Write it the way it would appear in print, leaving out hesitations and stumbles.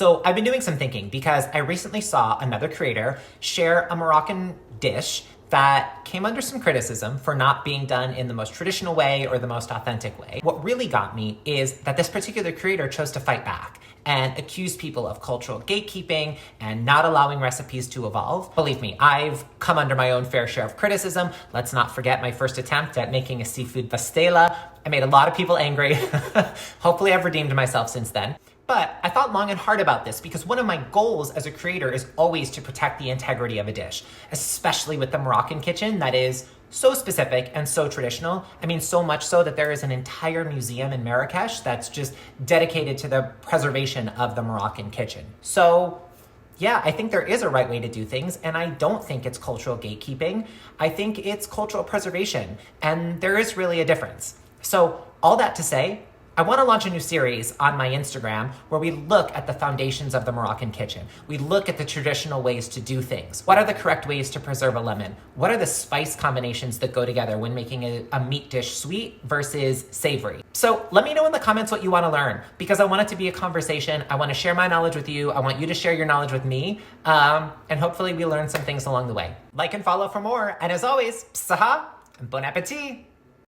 So I've been doing some thinking because I recently saw another creator share a Moroccan dish that came under some criticism for not being done in the most traditional way or the most authentic way. What really got me is that this particular creator chose to fight back and accuse people of cultural gatekeeping and not allowing recipes to evolve. Believe me, I've come under my own fair share of criticism. Let's not forget my first attempt at making a seafood pastela. I made a lot of people angry. Hopefully I've redeemed myself since then. But I thought long and hard about this because one of my goals as a creator is always to protect the integrity of a dish, especially with the Moroccan kitchen that is so specific and so traditional. I mean, so much so that there is an entire museum in Marrakesh that's just dedicated to the preservation of the Moroccan kitchen. So yeah, I think there is a right way to do things, and I don't think it's cultural gatekeeping. I think it's cultural preservation, and there is really a difference. So all that to say, I want to launch a new series on my Instagram where we look at the foundations of the Moroccan kitchen. We look at the traditional ways to do things. What are the correct ways to preserve a lemon? What are the spice combinations that go together when making a meat dish sweet versus savory? So let me know in the comments what you want to learn, because I want it to be a conversation. I want to share my knowledge with you. I want you to share your knowledge with me. And hopefully we learn some things along the way. Like and follow for more. And as always, saha and bon appetit.